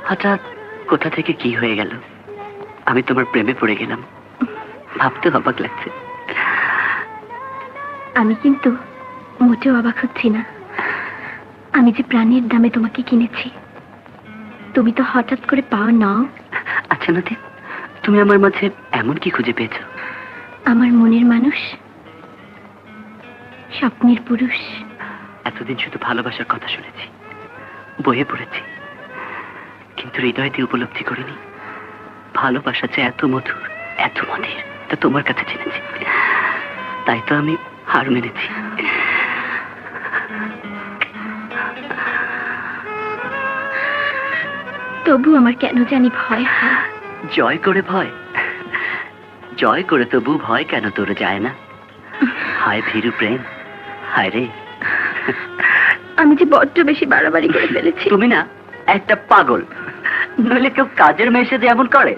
হঠাৎ কোথা থেকে কি হয়ে গেল, আমি তোমার প্রেমে পড়ে গেলাম। ভাবতে অবাক লাগছে। আমি কিন্তু মোটেও অবাক হচ্ছি না। আমি যে প্রাণের দামে তোমাকে কিনেছি, তুমি তো হঠাৎ করে পাও নাও। আচ্ছা নদী, তুমি আমার মাঝে এমন কি খুঁজে পেয়েছো? আমার মনের মানুষ, স্বপ্নের পুরুষ। এতদিন শুধু ভালোবাসার কথা শুনেছি, বইয়ে পড়েছি, কিন্তু হৃদয় দিয়ে উপলব্ধি করিনি ভালোবাসা যে এত মধুর, এত মধুর তা তোমার কাছে জেনেছি। তাই তো আমি হার মেনেছি। তবু আমার কেন জানি ভয় হয়। জয় করে ভয়? জয় করে তবু ভয় কেন তোর যায় না? হায় ভীরু প্রেম, হায় রে। আমি যে বড্ড বেশি বাড়াবাড়ি করে ফেলেছি। তুমি না একটা পাগল, নইলে কেউ কাজের মেয়ে যে এমন করে?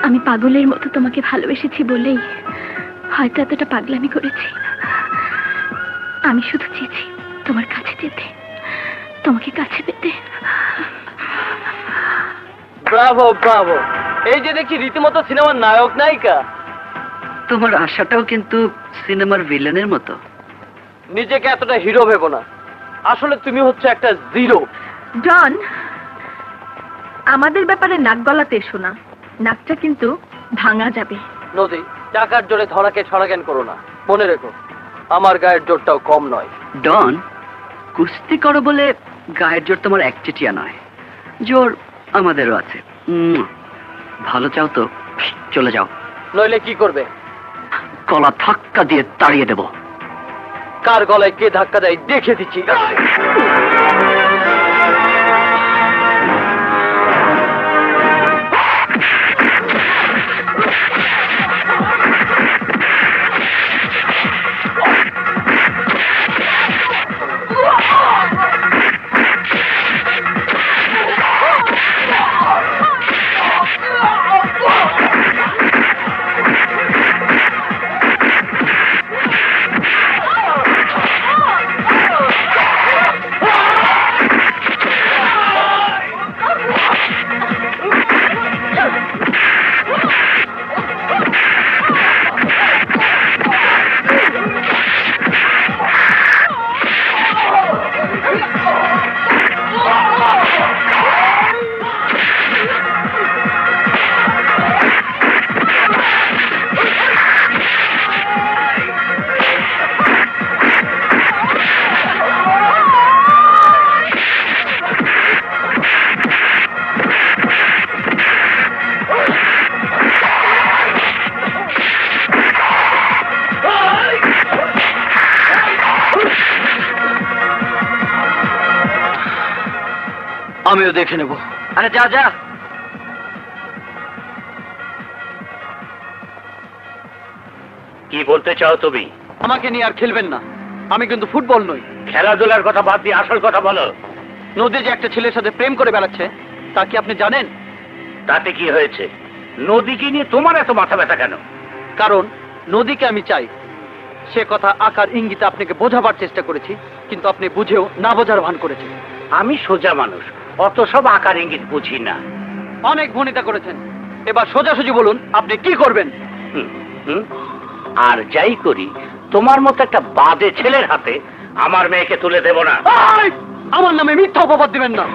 আমি পাগলের মতো তোমাকে ভালোবেসেছি বলেই হয়তো এতটা পাগলামি করেছি। আমি শুধু চেয়েছি তোমার কাছে যেতে, তোমাকে কাছে পেতে। ব্রাভো ব্রাভো, এই যে দেখি রীতিমতো সিনেমার নায়ক নায়িকা। তোমার আশাটাও কিন্তু সিনেমার ভিলেনের মতো। নিজেকে এতটা হিরো ভেবো না, আসলে তুমি হচ্ছে একটা জিরো। জন, আমাদের ব্যাপারে নাক গলাতে এসো না, নাকটা কিন্তু ভাঙা যাবে। নদী, টাকার জোরে ধরাকে ছড়াজ্ঞান করো না, মনে রেখো আমার গায়ের জোরটাও কম নয়। ডন, কুস্তি করো বলে গায়ের জোর তোমার একচেটিয়া নয়, জোর আমাদেরও আছে। ভালো চাও তো চলে যাও, নইলে কি করবে? গলা ধাক্কা দিয়ে তাড়িয়ে দেব। কার গলায় কে ধাক্কা দেয় দেখে দিচ্ছি। আমিও দেখে নেব। আরে যা যা। কি বলতে চাও তুমি? আমাকে নিয়ে আর খেলবেন না, আমি কিন্তু ফুটবল নই। খেলাধুলার কথা বাদ দিয়ে আসল কথা বলো। নদী যে একটা ছেলের সাথে প্রেম করে বেড়াচ্ছে তা কি আপনি জানেন? তাতে কি হয়েছে? নদীকে নিয়ে তোমার এত মাথা ব্যথা কেন? কারণ নদীকে আমি চাই। সে কথা আকার ইঙ্গিতে আপনাকে বোঝাবার চেষ্টা করেছি, কিন্তু আপনি বুঝেও না বোঝার ভান করেছেন। আমি সোজা মানুষ, অত সব আকার ইঙ্গিত বুঝি না। অনেক ভনিতা করেছেন, এবার সোজাসুজি বলুন আপনি কি করবেন? আর যাই করি তোমার মতো একটা বাজে ছেলের হাতে আমার মেয়েকে তুলে দেব না। আমার নামে মিথ্যা অপবাদ দিবেন না।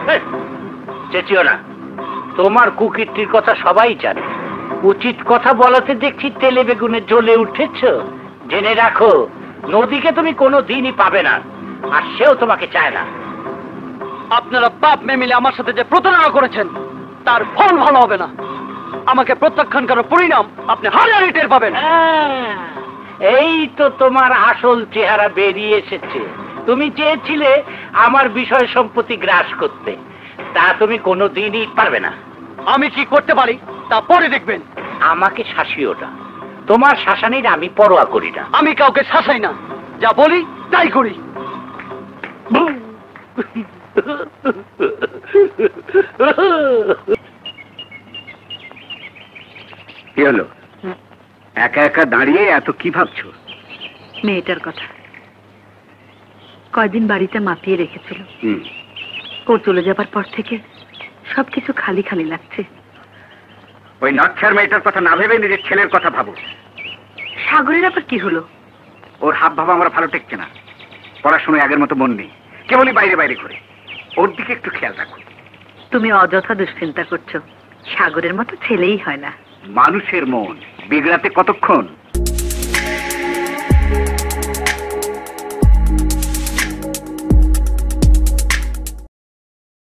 চেঁচিও না, তোমার কুকীর্তির কথা সবাই জানে। উচিত কথা বলাতে দেখছি তেলে বেগুনে জ্বলে উঠেছ। জেনে রাখো, নদীকে তুমি কোনো দিনই পাবে না, আর সেও তোমাকে চায় না। আপনারা বাপ মেয়ে মিলে আমার সাথে যে প্রতারণা করেছেন তার ফল ভালো হবে না। আমাকে প্রত্যাখ্যান করার পরিণাম আপনি হাজারি টের পাবেন। এই তো তোমার আসল চেহারা বেরিয়ে এসেছে। তুমি চেয়েছিলে আমার বিষয় সম্পত্তি গ্রাস করতে, তা তুমি কোনোদিনই পারবে না। আমি কি করতে পারি তা পরে দেখবেন। আমাকে শাসিও না, তোমার শাসানির আমি পরোয়া করি না। আমি কাউকে শাসাই না, যা বলি তাই করি। কি হলো? একা একা দাঁড়িয়ে এত কি ভাবছো? মেয়েটার কথা। কয়দিন বাড়িতে মাতিয়ে রেখেছিল, ও চলে যাবার পর থেকে সবকিছু খালি খালি লাগছে। ওই নচ্ছার মেয়েটার কথা না ভেবে নিজের ছেলের কথা ভাবো। সাগরের আবার কি হলো? ওর হাব ভাব আমার ভালো টেকছে না। পড়াশোনায় আগের মতো মন নেই, কেবলই বাইরে বাইরে করে। ওর দিকে একটু খেয়াল রাখো। তুমি অযথা দুশ্চিন্তা করছো, সাগরের মতো ছেলেই হয় না। মানুষের মন বিগড়াতে কতক্ষণ?